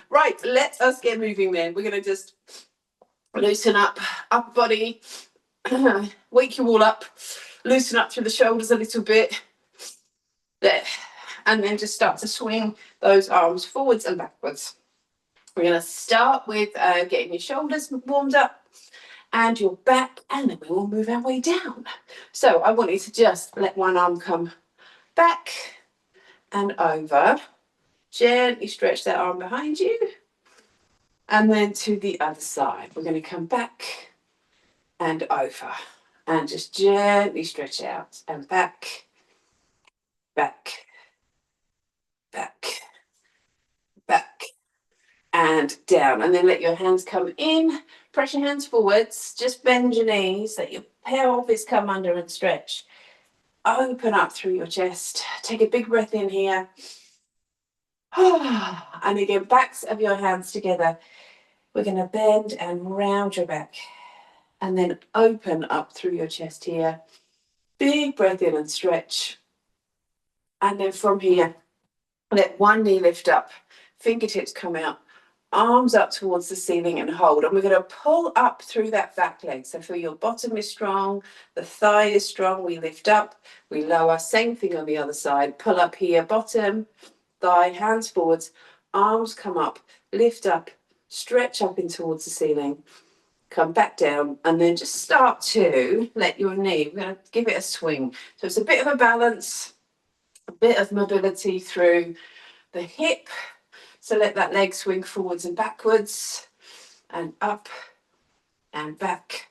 Right, let us get moving then. We're going to just loosen up upper body, wake you all up, loosen up through the shoulders a little bit. There. And then just start to swing those arms forwards and backwards. We're going to start with getting your shoulders warmed up and your back, and then we will move our way down. So I want you to just let one arm come back and over. Gently stretch that arm behind you. And then to the other side. We're going to come back and over. And just gently stretch out and back, back, back, back, and down. And then let your hands come in. Press your hands forwards. Just bend your knees. Let your pelvis come under and stretch. Open up through your chest. Take a big breath in here. And again, backs of your hands together. We're going to bend and round your back. And then open up through your chest here. Big breath in and stretch. And then from here, let one knee lift up. Fingertips come out. Arms up towards the ceiling and hold. And we're going to pull up through that back leg. So feel your bottom is strong. The thigh is strong. We lift up. We lower. Same thing on the other side. Pull up here. Bottom, thigh, hands forwards. Arms come up. Lift up. Stretch up in towards the ceiling. Come back down, and then just start to let your knee, we're going to give it a swing. So it's a bit of a balance, a bit of mobility through the hip. So let that leg swing forwards and backwards, and up and back.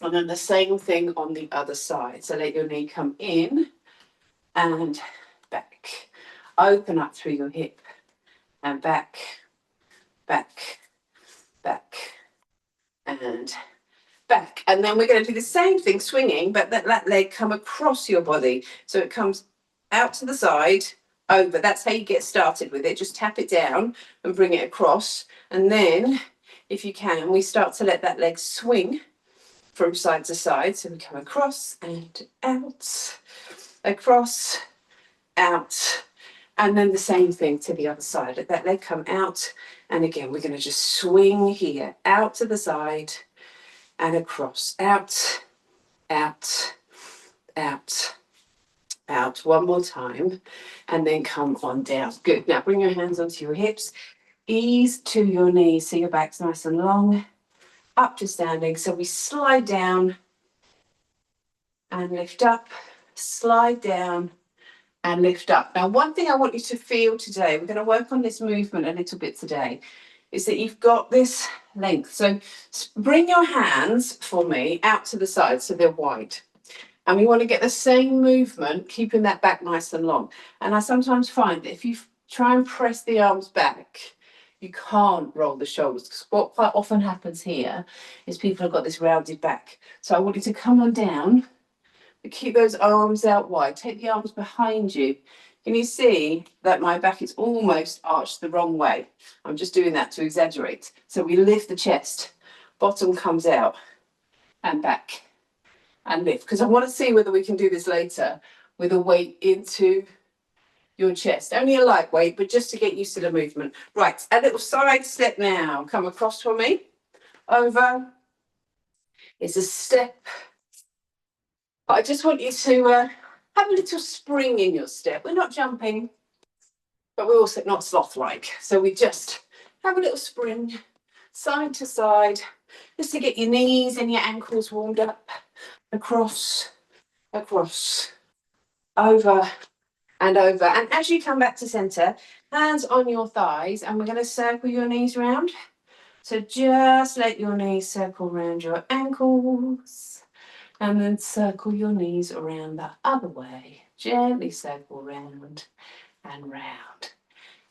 And then the same thing on the other side. So let your knee come in and back. Open up through your hip and back, back, back. And back. And then we're going to do the same thing, swinging, but let that leg come across your body. So it comes out to the side, over. That's how you get started with it. Just tap it down and bring it across. And then, if you can, we start to let that leg swing from side to side. So we come across and out, across, out. And then the same thing to the other side. Let that leg come out. And again, we're going to just swing here, out to the side and across. Out, out, out, out. One more time. And then come on down. Good. Now bring your hands onto your hips. Ease to your knees so your back's nice and long. Up to standing. So we slide down and lift up. Slide down and lift up. Now, one thing I want you to feel today, we're going to work on this movement a little bit today, is that you've got this length. So bring your hands for me out to the side so they're wide. And we want to get the same movement, keeping that back nice and long. And I sometimes find that if you try and press the arms back, you can't roll the shoulders. Because what quite often happens here is people have got this rounded back. So I want you to come on down. Keep those arms out wide. Take the arms behind you. Can you see that my back is almost arched the wrong way? I'm just doing that to exaggerate. So we lift the chest. Bottom comes out and back and lift. Because I want to see whether we can do this later with a weight into your chest. Only a light weight, but just to get used to the movement. Right, a little side step now. Come across for me. Over. It's a step. I just want you to have a little spring in your step. We're not jumping, but we're also not sloth-like. So we just have a little spring, side to side, just to get your knees and your ankles warmed up. Across, across, over and over. And as you come back to centre, hands on your thighs, and we're going to circle your knees round. So just let your knees circle around your ankles. And then circle your knees around the other way. Gently circle round and round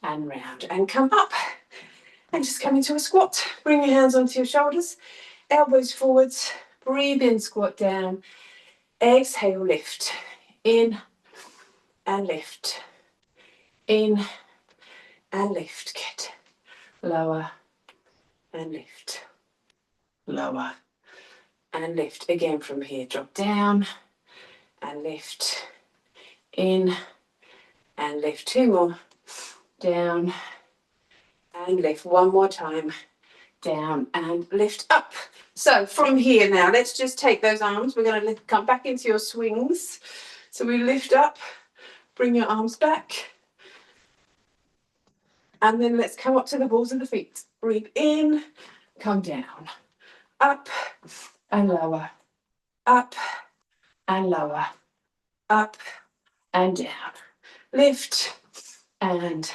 and round. And come up and just come into a squat. Bring your hands onto your shoulders. Elbows forwards. Breathe in, squat down. Exhale, lift. In and lift. In and lift. Good. Lower and lift. Lower and lift. Again from here, drop down and lift. In and lift. Two more. Down and lift. One more time. Down and lift up. So from here now, let's just take those arms. We're going to come back into your swings. So we lift up, bring your arms back. And then let's come up to the balls of the feet. Breathe in, come down. Up and lower. Up and lower. Up and down. Lift and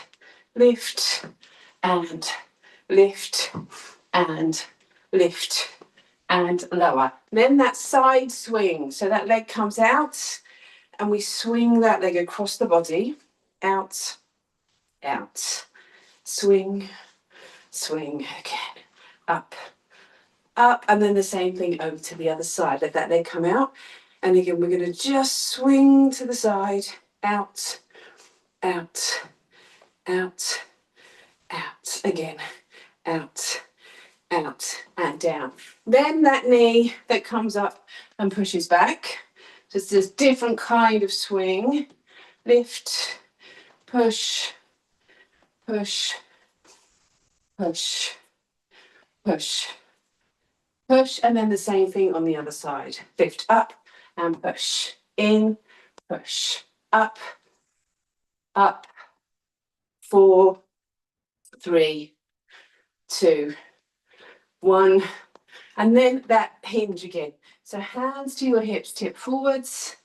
lift and lift and lift and lower. Then that side swing. So that leg comes out and we swing that leg across the body. Out, out. Swing, swing again. Up, up. And then the same thing over to the other side. Let that leg come out. And again, we're going to just swing to the side. Out, out, out, out. Again, out, out and down. Then that knee that comes up and pushes back. So it's this different kind of swing. Lift, push, push, push, push, push. And then the same thing on the other side. Lift up and push. In, push. Up, up. 4, 3, 2, 1. And then that hinge again. So hands to your hips, tip forwards,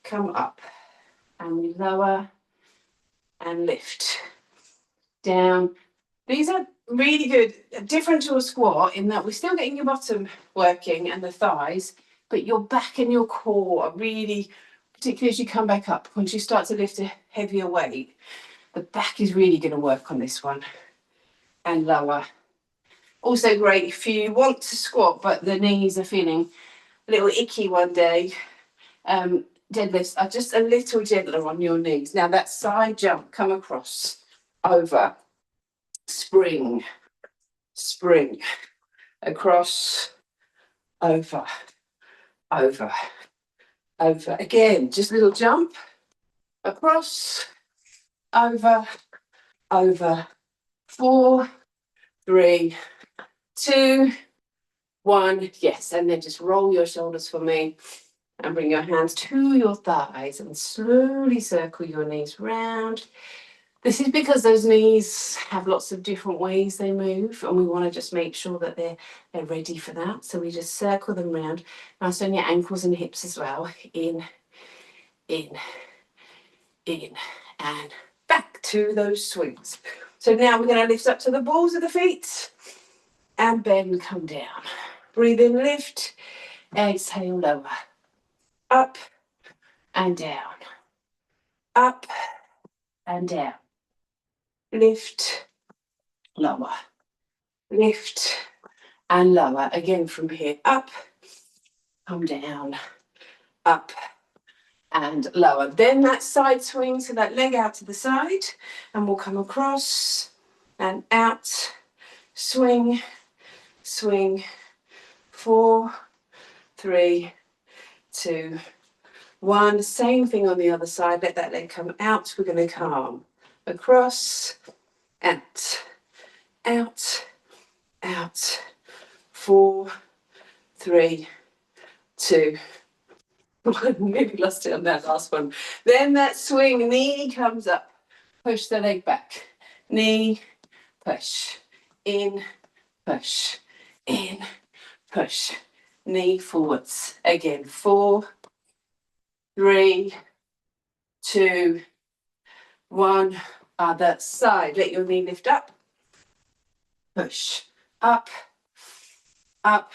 come up. And we lower and lift. Down. These are really good, different to a squat in that we're still getting your bottom working and the thighs, but your back and your core are really, particularly as you come back up, once you start to lift a heavier weight, the back is really going to work on this one. And lower. Also great if you want to squat, but the knees are feeling a little icky one day. Deadlifts are just a little gentler on your knees. Now that side jump, come across, over, spring, spring, across, over, over, over. Again, just a little jump, across, over, over. 4, 3, 2, 1. Yes, and then just roll your shoulders for me. And bring your hands to your thighs and slowly circle your knees round. This is because those knees have lots of different ways they move, and we want to just make sure that they're ready for that. So we just circle them round. Nice on your ankles and hips as well. In, in, in, and back to those swings. So now we're going to lift up to the balls of the feet and bend, come down. Breathe in, lift, exhale, lower. Up and down, up and down, lift, lower, lift and lower. Again from here, up, come down, up and lower. Then that side swing, so that leg out to the side, and we'll come across and out, swing, swing, 4, 3, 2, 1. Same thing on the other side. Let that leg come out. We're going to come across, out, out, out. 4, 3, 2, 1. Maybe lost it on that last one. Then that swing, knee comes up. Push the leg back. Knee, push. In, push. In, push. Knee forwards. Again, 4, 3, 2, 1. Other side. Let your knee lift up. Push. Up, up,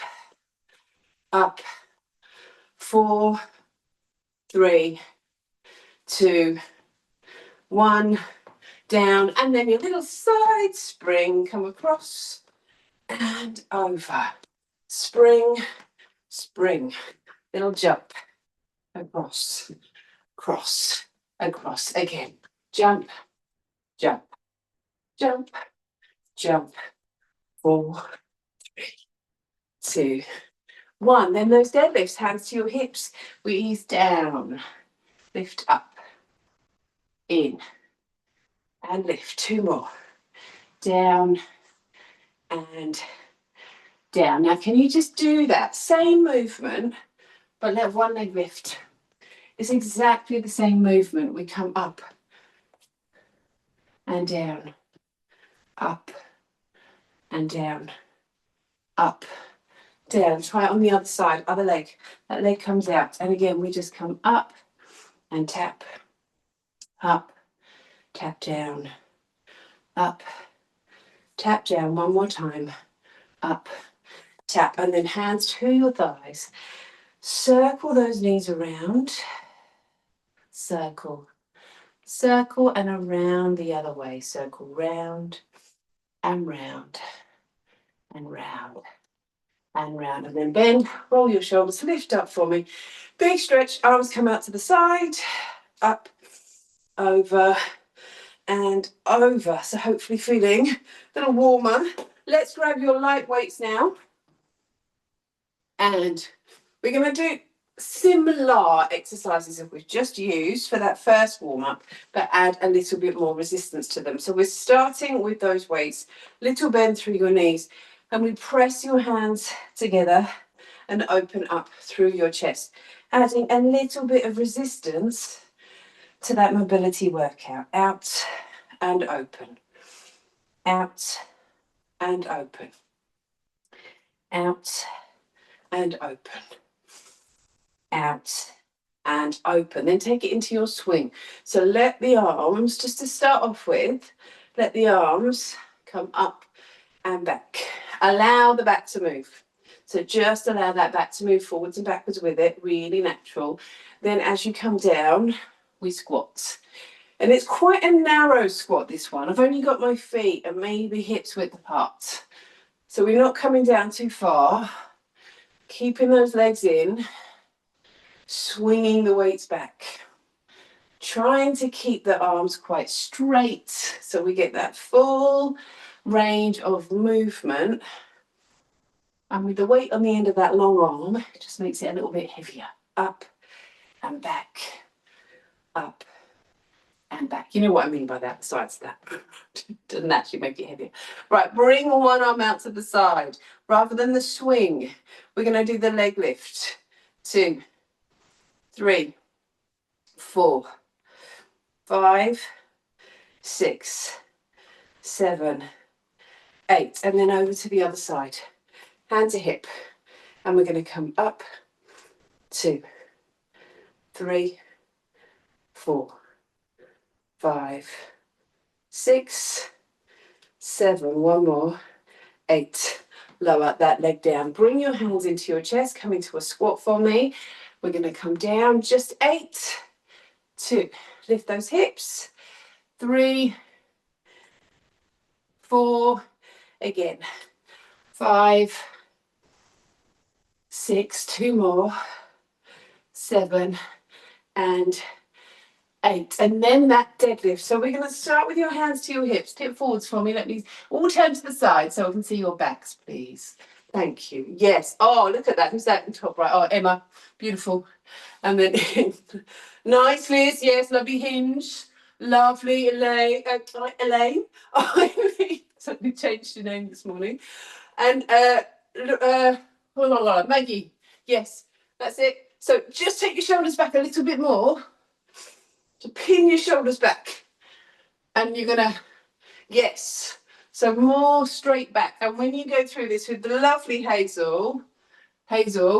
up. 4, 3, 2, 1. Down. And then your little side spring. Come across and over. Spring, spring. Little jump. Across, cross, across. Again. Jump, jump, jump, jump. 4, 3, 2, 1. Then those deadlifts, hands to your hips. We ease down, lift up, in, and lift. 2 more. down, and down. Now, can you just do that same movement, but let one leg lift? It's exactly the same movement. We come up and down, up and down, up, down. Try it on the other side, other leg. That leg comes out. And again, we just come up and tap, up, tap down, up, tap down. One more time, up, tap. And then hands to your thighs. Circle those knees around, circle, circle, and around the other way. Circle round and round and round and round. And then bend, roll your shoulders, lift up for me. Big stretch, arms come out to the side, up, over, and over. So hopefully feeling a little warmer. Let's grab your light weights now. And we're going to do similar exercises that we've just used for that first warm-up, but add a little bit more resistance to them. So we're starting with those weights, little bend through your knees, and we press your hands together and open up through your chest, adding a little bit of resistance to that mobility workout. Out and open, out and open, out and open, out and open. Then take it into your swing. So let the arms, just to start off with, let the arms come up and back. Allow the back to move. So just allow that back to move forwards and backwards with it, really natural. Then as you come down, we squat. And it's quite a narrow squat, this one. I've only got my feet and maybe hips width apart. So we're not coming down too far. Keeping those legs in, swinging the weights back. Trying to keep the arms quite straight so we get that full range of movement. And with the weight on the end of that long arm, it just makes it a little bit heavier. Up and back, up and back. You know what I mean by that, besides that. Doesn't actually make it heavier. Right, bring one arm out to the side. Rather than the swing, we're going to do the leg lift. 2, 3, 4, 5, 6, 7, 8. And then over to the other side. Hand to hip. And we're going to come up. 2, 3, 4, 5, 6, 7. One more. 8. Lower that leg down. Bring your hands into your chest. Come into a squat for me. We're going to come down. Just 8, 2. Lift those hips. 3, 4. Again. 5, 6. 2 more. 7 and 8. And then that deadlift. So we're going to start with your hands to your hips. Tip forwards for me. Let me all turn to the side so I can see your backs, please. Thank you. Yes. Oh, look at that. Who's that in the top right? Oh, Emma. Beautiful. And then nice, Liz. Yes, lovely hinge. Lovely, Elaine. Elaine. I suddenly changed your name this morning. And Maggie. Yes, that's it. So just take your shoulders back a little bit more. So pin your shoulders back. And you're going to, yes. So more straight back. And when you go through this with the lovely Hazel,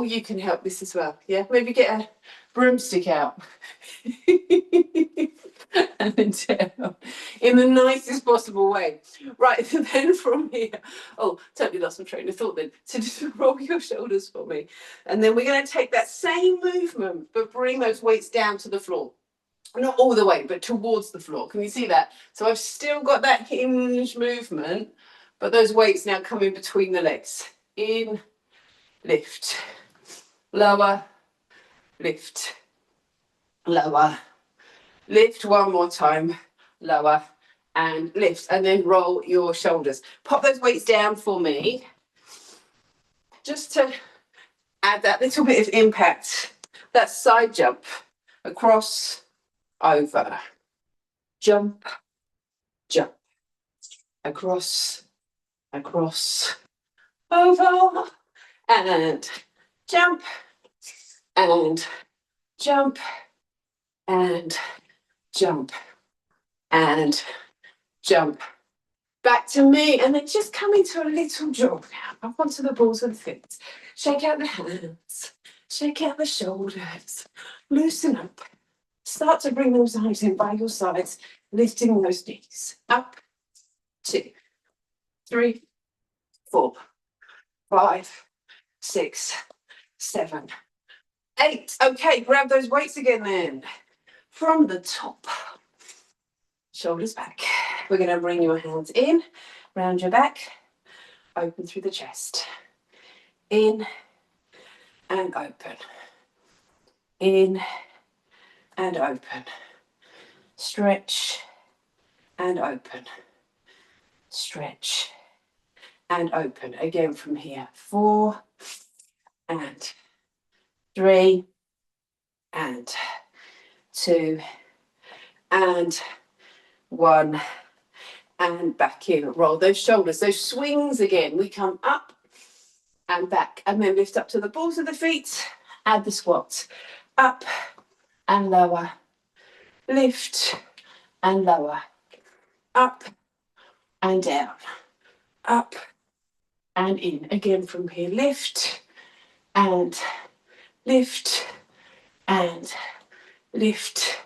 you can help this as well. Yeah, maybe get a broomstick out. And then down in the nicest possible way. Right, so then from here, oh, totally lost my train of thought then. So just roll your shoulders for me. And then we're going to take that same movement, but bring those weights down to the floor. Not all the way, but towards the floor. Can you see that? So I've still got that hinge movement, but those weights now come in between the legs. In, lift, lower, lift, lower, lift. One more time, lower and lift, and then roll your shoulders. Pop those weights down for me, just to add that little bit of impact, that side jump, across, over, jump, jump, across, across, over, and jump, and jump, and jump, and jump. Back to me, and then just come into a little jog now, up onto the balls of the feet. Shake out the hands, shake out the shoulders, loosen up. Start to bring those arms in by your sides, lifting those knees. Up, 2, 3, 4, 5, 6, 7, 8. Okay, grab those weights again then. From the top, shoulders back. We're going to bring your hands in, round your back, open through the chest. In and open. In and open. Stretch and open. Stretch and open. Again from here. 4 and 3 and 2 and 1 and back in. Roll those shoulders, those swings again. We come up and back and then lift up to the balls of the feet. Add the squats. Up and lower. Lift and lower. Up and down. Up and in. Again from here. Lift and lift and lift.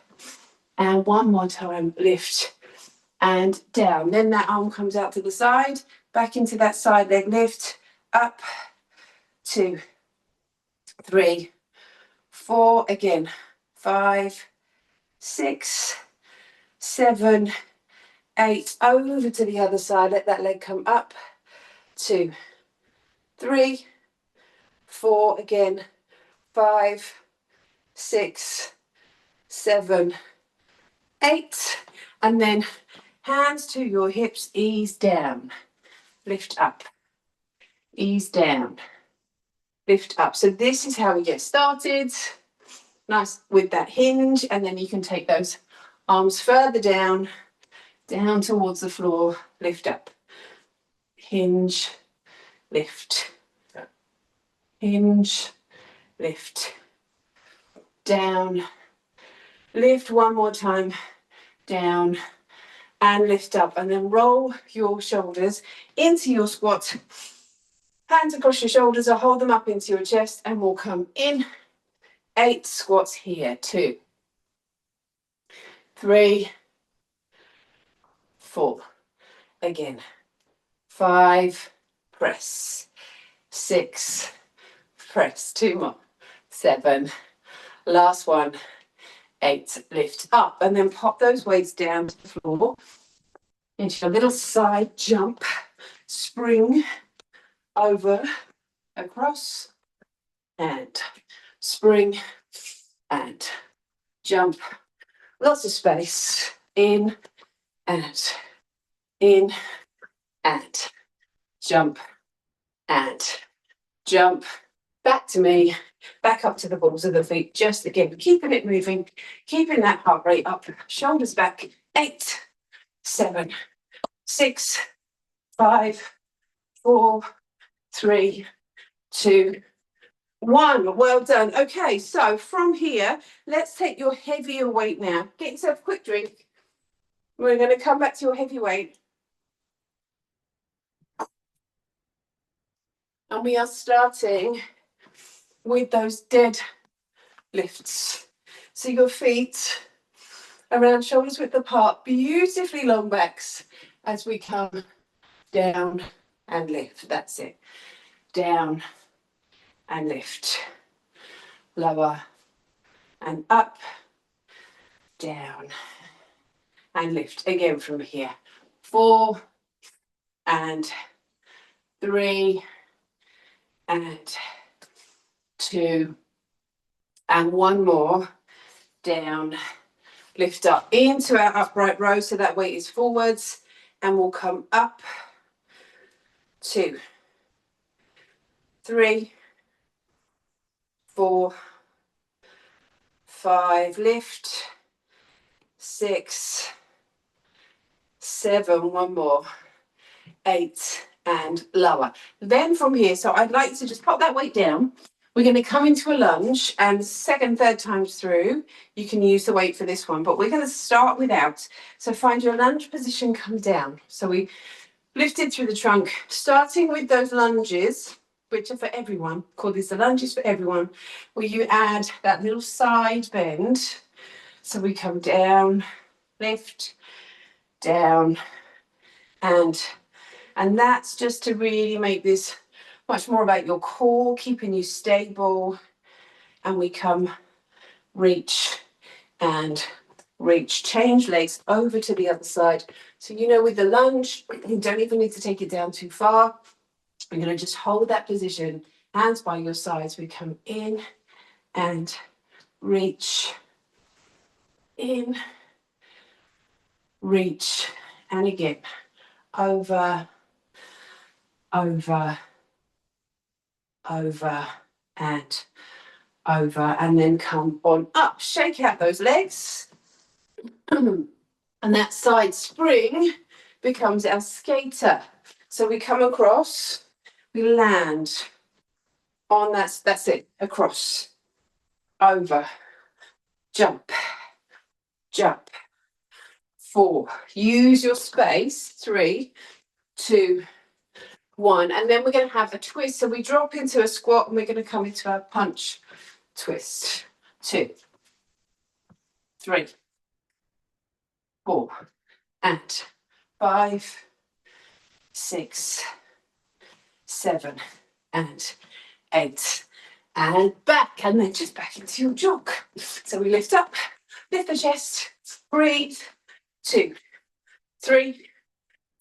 And one more time. Lift and down. Then that arm comes out to the side. Back into that side leg lift. Up. 2, 3, 4. Again. 5, 6, 7, 8. Over to the other side. Let that leg come up. 2, 3, 4. Again. 5, 6, 7, 8. And then hands to your hips. Ease down. Lift up. Ease down. Lift up. So this is how we get started. Nice with that hinge, and then you can take those arms further down, down towards the floor, lift up. Hinge, lift. Hinge, lift. Down, lift one more time, down, and lift up. And then roll your shoulders into your squat. Hands across your shoulders or hold them up into your chest, and we'll come in. 8 squats here. 2, 3, 4. Again. 5, press. 6, press. 2 more. 7. Last one. 8. Lift up, and then pop those weights down to the floor into a little side jump. Spring over, across, and spring and jump. Lots of space. In and in and jump and jump. Back to me. Back up to the balls of the feet. Just again, keeping it moving, keeping that heart rate up. Shoulders back. 8, 7, 6, 5, 4, 3, 2, 1. Well done. Okay, so from here, let's take your heavier weight now. Get yourself a quick drink. We're going to come back to your heavy weight. And we are starting with those dead lifts. So your feet around shoulders width apart, beautifully long backs as we come down and lift. That's it. Down and lift. Lower and up, down and lift. Again from here. 4 and 3 and 2 and 1 more. Down, lift up into our upright row, so that weight is forwards, and we'll come up. 2, 3, 4, 5, lift. 6, 7, 1 more. 8, and lower. Then from here, so I'd like you to just pop that weight down. We're going to come into a lunge, and second, third times through, you can use the weight for this one, but we're going to start without. So find your lunge position, come down. So we lifted through the trunk, starting with those lunges, which are for everyone. Call these the lunges for everyone, where you add that little side bend. So we come down, lift, down, and that's just to really make this much more about your core, keeping you stable. And we come, reach, and reach. Change legs over to the other side. So, you know, with the lunge, you don't even need to take it down too far. We're going to just hold that position, hands by your sides. We come in and reach, in, reach, and again, over, over, over, and over, and then come on up. Shake out those legs. And that side spring becomes our skater. So we come across, we land on that's it, across, over, jump, jump, 4. Use your space, 3, 2, 1. And then we're going to have a twist. So we drop into a squat and we're going to come into our punch twist. 2, 3, 4, and 5, 6, 7, and 8, and back, and then just back into your jog. So we lift up, lift the chest, breathe, 2, 3,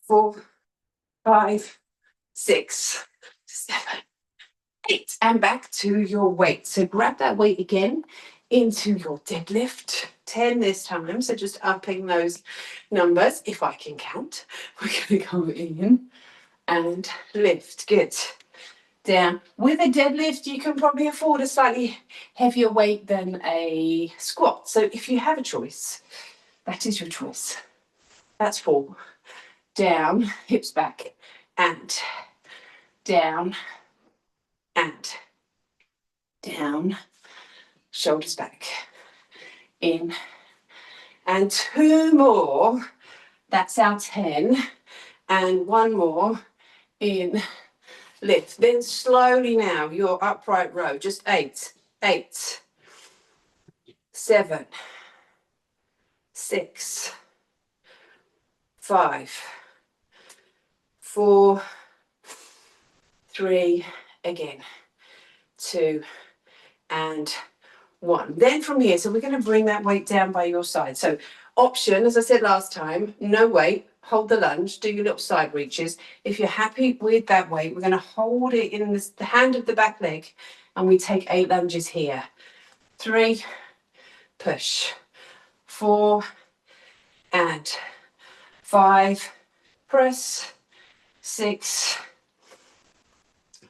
4, 5, 6, 7, 8, and back to your weight. So grab that weight again into your deadlift, 10 this time. So just upping those numbers, if I can count. We're going to come in and lift. Good. Down. With a deadlift, you can probably afford a slightly heavier weight than a squat. So if you have a choice, that is your choice. That's 4. Down, hips back, and down, and down, shoulders back, in, and 2 more. That's our 10, and 1 more, in, lift. Then slowly now, your upright row, just 8, 8, 7, 6, 5, 4, 3, again, 2, and 1. Then from here, so we're going to bring that weight down by your side. So option, as I said last time, no weight, hold the lunge, do your little side reaches. If you're happy with that weight, we're going to hold it in the hand of the back leg, and we take 8 lunges here. 3, push, 4, and 5, press, 6,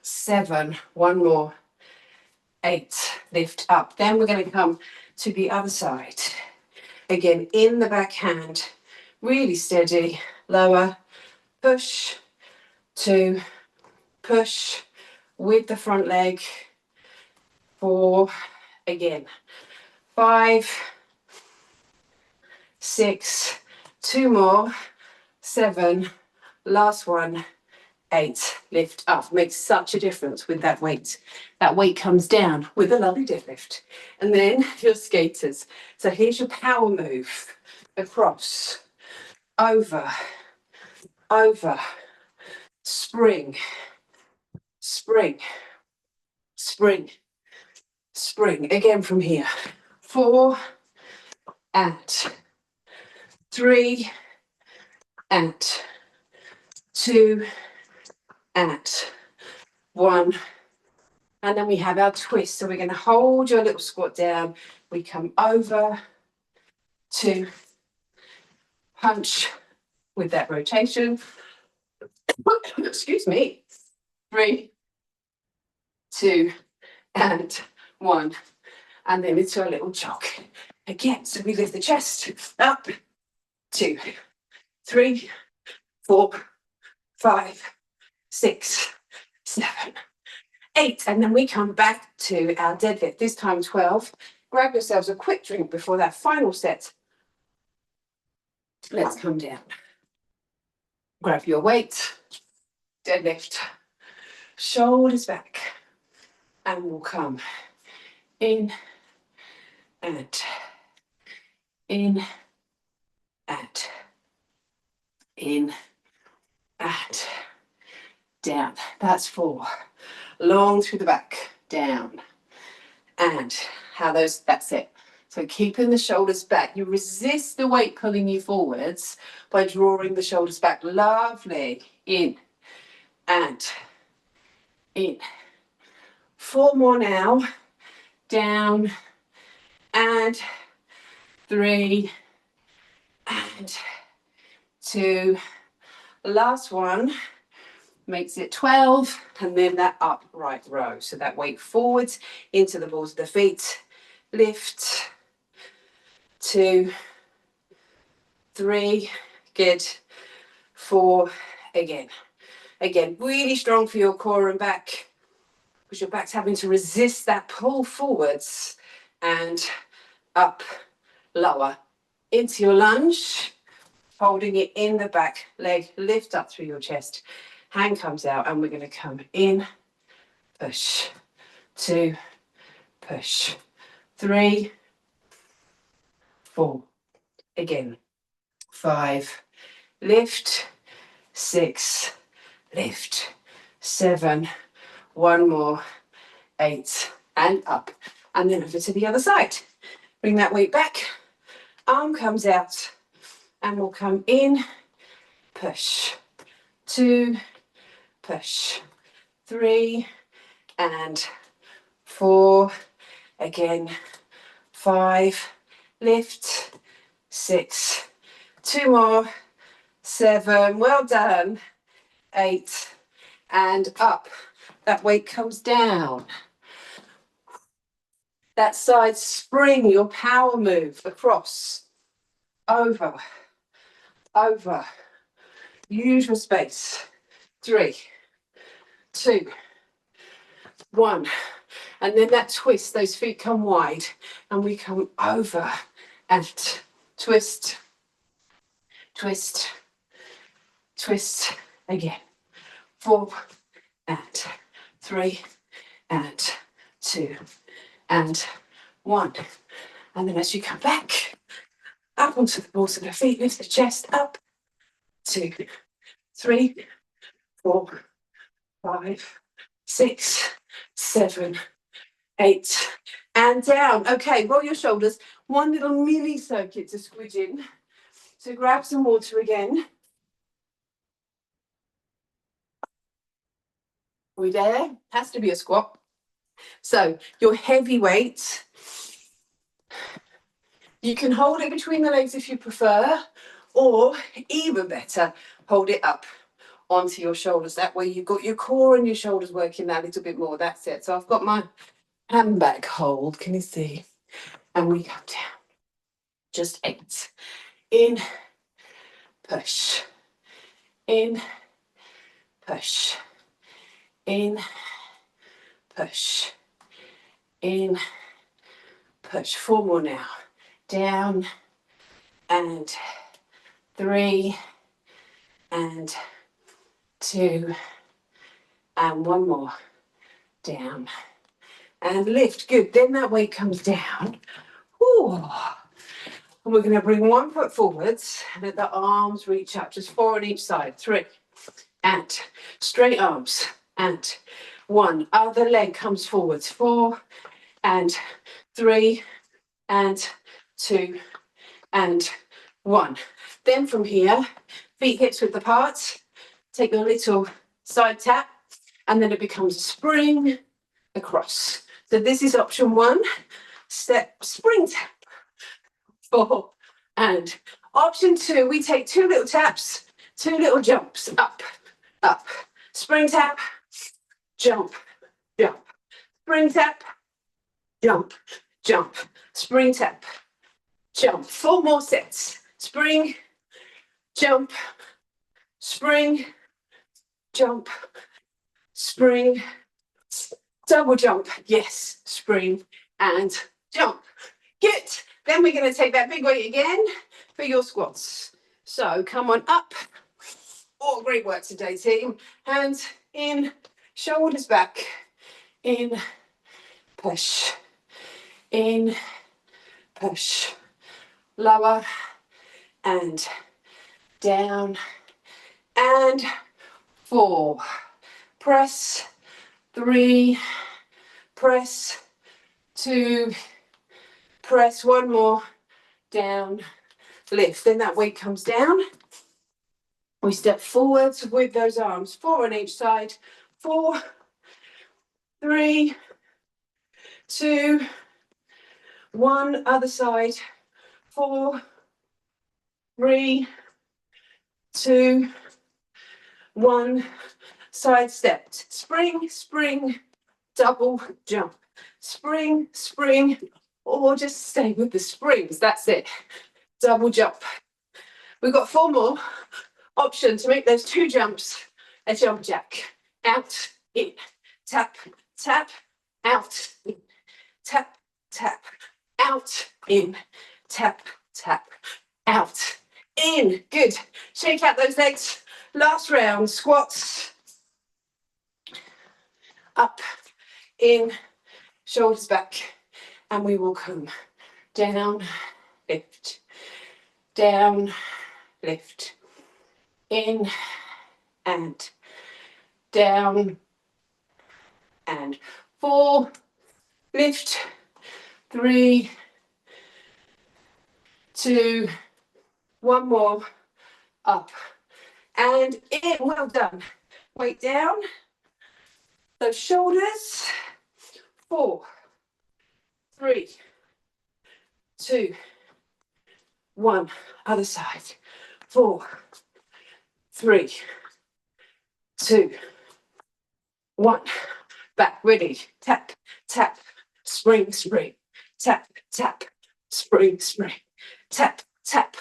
7, 1 more, 8, lift up. Then we're going to come to the other side. Again, in the back hand, really steady, lower, push, 2, push, with the front leg, 4, again, 5, 6, 2 more, 7, last one, 8, lift up. Makes such a difference with that weight. That weight comes down with a lovely deadlift. And then your skaters. So here's your power move. Across, over, over, spring, spring, spring, spring. Again from here. 4, and 3, and 2, and 1, and then we have our twist. So we're going to hold your little squat down. We come over, 2, punch with that rotation. Excuse me. 3, 2, and 1, and then into a little jog. Again, so we lift the chest up, 2, 3, 4, 5, 6, 7, 8. And then we come back to our deadlift, this time 12. Grab yourselves a quick drink before that final set. Let's come down. Grab your weight, deadlift, shoulders back, and we'll come in and in and in and down. That's 4. Long through the back, down, and that's it. So keeping the shoulders back. You resist the weight pulling you forwards by drawing the shoulders back. Lovely. In and in. 4 more now. Down and 3 and 2. Last one makes it 12, and then that upright row. So that weight forwards into the balls of the feet. Lift. 2, 3, good. 4, again. Again, really strong for your core and back, because your back's having to resist that pull forwards, and up, lower, into your lunge, holding it in the back leg, lift up through your chest, hand comes out, and we're going to come in, push, 2, push, 3, 4, again, 5, lift, 6, lift, 7, 1 more, 8, and up, and then over to the other side. Bring that weight back, arm comes out, and we'll come in, push, 2, push, 3, and 4, again, 5, lift, 6, 2 more, 7, well done, 8, and up. That weight comes down. That side spring, your power move across, over, over. Use your space. 3, 2, 1. And then that twist, those feet come wide, and we come over and twist, twist, twist again. 4 and 3 and 2 and 1. And then as you come back, up onto the balls of the feet, lift the chest up. 2, 3, 4, 5, 6, 7, 8, and down. Okay, roll your shoulders. One little mini circuit to squidge in. So grab some water again. Are we there? Has to be a squat. So your heavy weight, you can hold it between the legs if you prefer, or even better, hold it up onto your shoulders. That way you've got your core and your shoulders working that little bit more. That's it. So I've got my handbag hold, can you see? And we come down. Just 8. In, push. In, push. In, push. In, push. 4 more now. Down, and 3, and 2, and 1 more. Down, and lift. Good. Then that weight comes down. Ooh. And we're going to bring 1 foot forwards, and let the arms reach up, just 4 on each side. 3, and straight arms, and 1. Other leg comes forwards. 4, and 3, and 2, and 1. Then from here, feet hips width apart, take a little side tap, and then it becomes a spring across. So this is option 1, step spring tap. 4, and option 2, we take 2 little taps, 2 little jumps, up, up, spring tap, jump, jump, spring tap, jump, jump, spring tap, jump. 4 more sets. Spring, jump, spring, jump, spring, double jump, yes, spring and jump. Good. Then we're going to take that big weight again for your squats. So come on up. Oh, great work today, team. Hands in, shoulders back, in, push, in, push, lower and down and 4, press, 3, press, 2, press, 1 more, down, lift. Then that weight comes down. We step forwards with those arms, 4 on each side, 4, 3, 2, 1, other side, 4, 3, 2, 1, side stepped, spring, spring, double jump, spring, spring, or just stay with the springs, that's it, double jump. We've got 4 more options to make those 2 jumps a jump jack, out, in, tap, tap, out, in, tap, tap, out, in, tap, tap, out, in. Good. Shake out those legs. Last round, squats. Up, in, shoulders back. And we will come down, lift, down, lift, in, and down, and 4, lift, 3, 2, 1 more, up, and in. Well done. Weight down, those shoulders, 4, 3, 2, 1, other side, 4, 3, 2, 1, back, ready, tap, tap, spring, spring, tap, tap, spring, spring, tap, tap,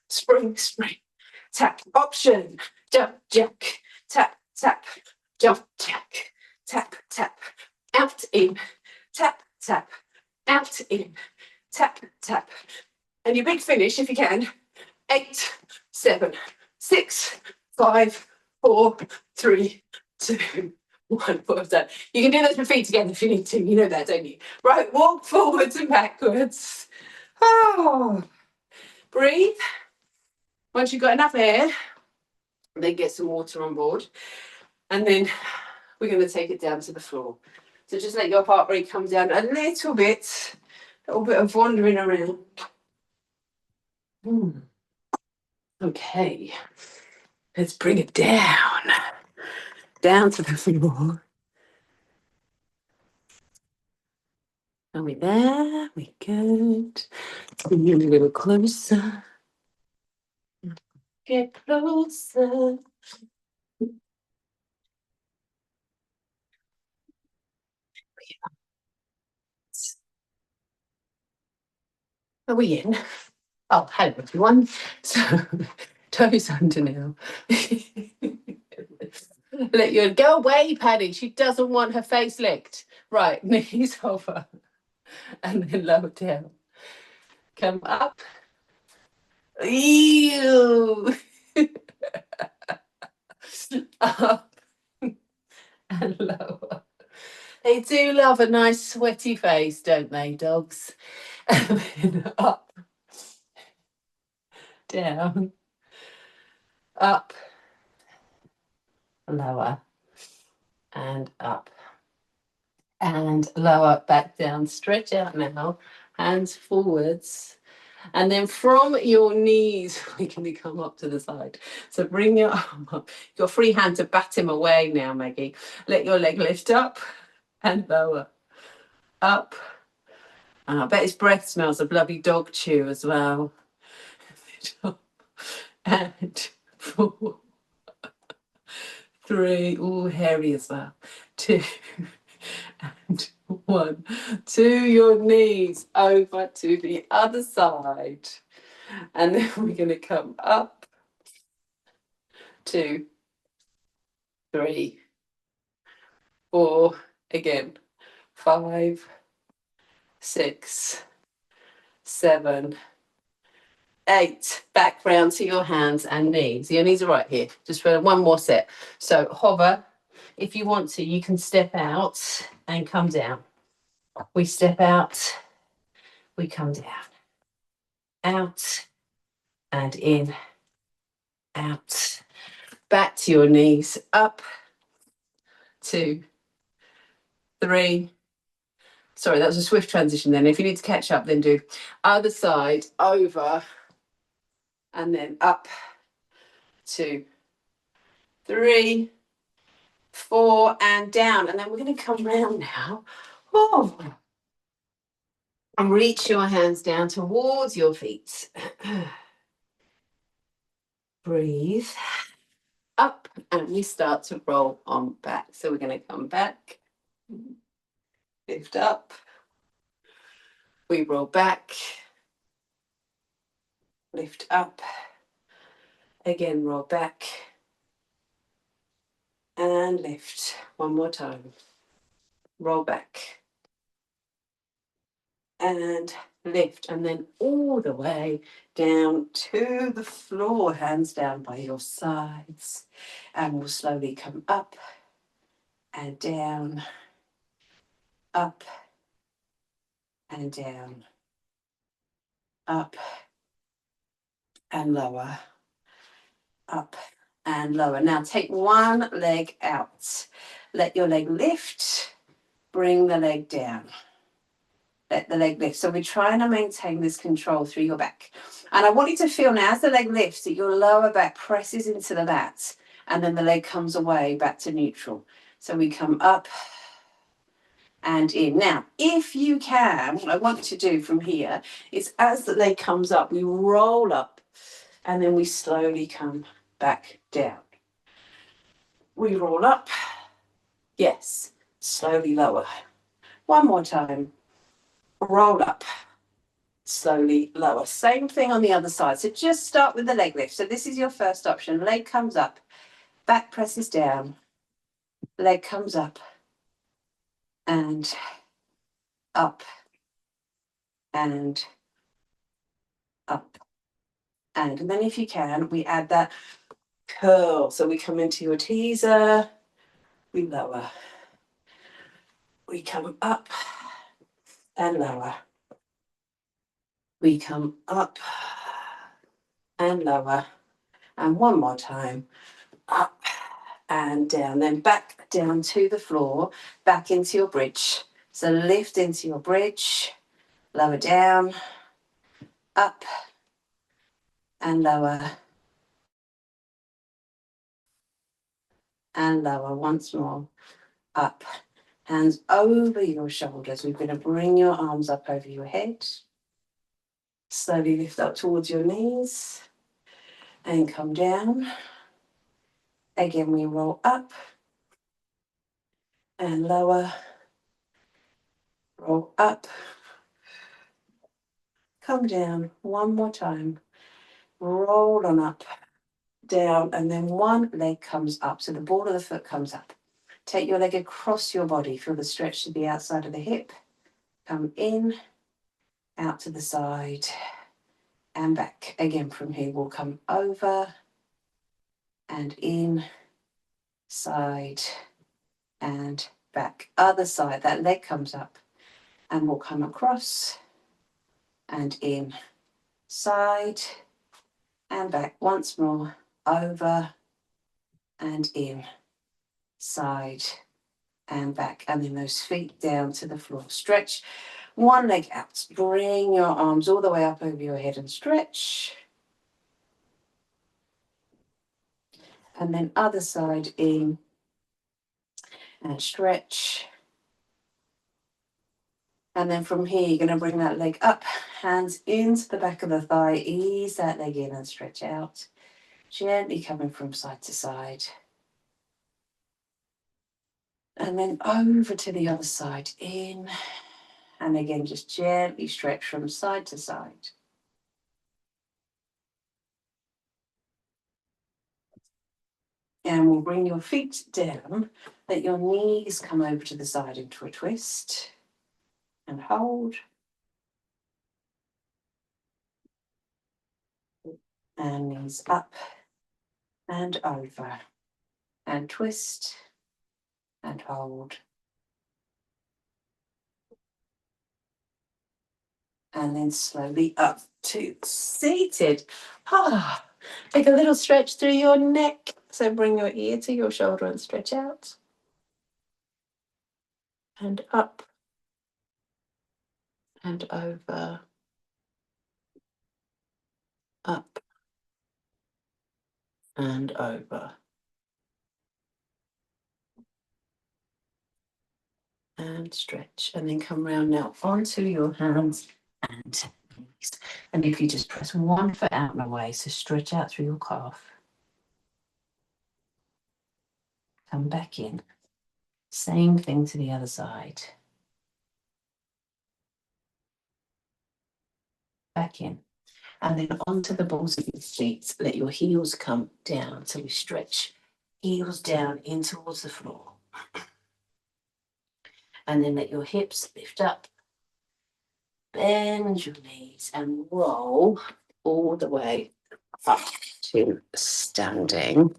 spring, spring, tap, option, jump, jack, tap, tap, jump, jack, tap, tap, out, in, tap, tap, out, in, tap, tap, and your big finish, if you can, 8, 7, 6, 5, 4, 3, 2, 1. Well done. You can do those with feet together if you need to. You know that, don't you? Right, walk forwards and backwards. Oh, breathe. Once you've got enough air, then get some water on board. And then we're going to take it down to the floor. So just let your heart rate come down a little bit of wandering around. Okay, let's bring it down to the floor. Are we there? We good. Bring you a little closer. Get closer. Are we in? Oh, hello everyone. So, toes under now. Let you go away, Paddy. She doesn't want her face licked. Right, knees over. And then lower down. Come up. Ew. Up and lower. They do love a nice sweaty face, don't they, dogs? And then up, down, up, lower, and up, and lower, back down. Stretch out now, hands forwards. And then from your knees, we're going to come up to the side. So bring your arm up. Your free hand to bat him away now, Maggie. Let your leg lift up and lower. Up. And I bet his breath smells of bloody dog chew as well. And 4, 3, all hairy as well. 2, and 1. To your knees, over to the other side. And then we're going to come up. 2, 3, 4, again, 5, 6, 7, 8. Back round to your hands and knees. Your knees are right here. Just for one more set. So hover. If you want to, you can step out and come down. We step out, we come down. Out and in, out. Back to your knees. Up, 2, 3. Sorry, that was a swift transition then. If you need to catch up, then do other side, over, and then up, 2, 3, 4, and down. And then we're going to come round now. Oh. And reach your hands down towards your feet. Breathe. Up, and we start to roll on back. So we're going to come back, lift up, we roll back, lift up, again roll back, and lift. One more time. Roll back, and lift, and then all the way down to the floor, hands down by your sides. And we'll slowly come up and down, up and down, up and lower, up and lower. Now take one leg out. Let your leg lift, bring the leg down. Let the leg lift. So we're trying to maintain this control through your back. And I want you to feel now as the leg lifts that your lower back presses into the mat and then the leg comes away back to neutral. So we come up and in. Now, if you can, what I want to do from here is as the leg comes up, we roll up and then we slowly come back down. We roll up. Yes, slowly lower. One more time. Roll up. Slowly lower. Same thing on the other side. So just start with the leg lift. So this is your first option. Leg comes up. Back presses down. Leg comes up. And up. And up. And then if you can, we add that curl. So we come into your teaser. We lower. We come up and lower. We come up and lower. And one more time. Up and down. Then back down to the floor. Back into your bridge. So lift into your bridge. Lower down. Up and lower. And lower once more. Up. Hands over your shoulders. We're going to bring your arms up over your head. Slowly lift up towards your knees. And come down. Again, we roll up. And lower. Roll up. Come down. One more time. Roll on up. Down. And then one leg comes up. So the ball of the foot comes up. Take your leg across your body. Feel the stretch to the outside of the hip. Come in, out to the side, and back. Again, from here, we'll come over and in, side, and back. Other side, that leg comes up, and we'll come across and in, side, and back. Once more, over and in, side, and back. And then those feet down to the floor. Stretch one leg out. Bring your arms all the way up over your head and stretch. And then other side in and stretch. And then from here, you're going to bring that leg up, hands into the back of the thigh. Ease that leg in and stretch out. Gently coming from side to side. And then over to the other side, in. And again, just gently stretch from side to side. And we'll bring your feet down. Let your knees come over to the side into a twist. And hold. And knees up and over. And twist. And hold. And then slowly up to seated. Take a little stretch through your neck. So bring your ear to your shoulder and stretch out. And up. And over. Up. And over. And stretch. And then come round now onto your hands and knees. And if you just press one foot out and away, so stretch out through your calf. Come back in. Same thing to the other side. Back in. And then onto the balls of your feet. Let your heels come down. So we stretch heels down in towards the floor. And then let your hips lift up. Bend your knees and roll all the way up to standing.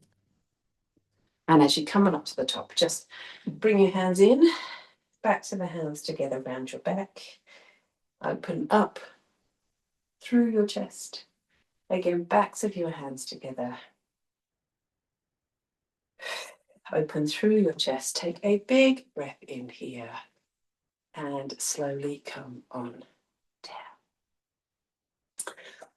And as you come on up to the top, just bring your hands in, back to the hands together around your back. Open up through your chest. Again, backs of your hands together. Open through your chest. Take a big breath in here. And slowly come on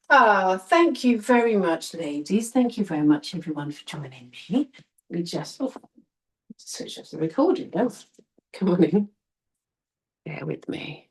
down. Thank you very much, ladies. Thank you very much, everyone, for joining me. We just switch off the recording. Come on in. Bear with me.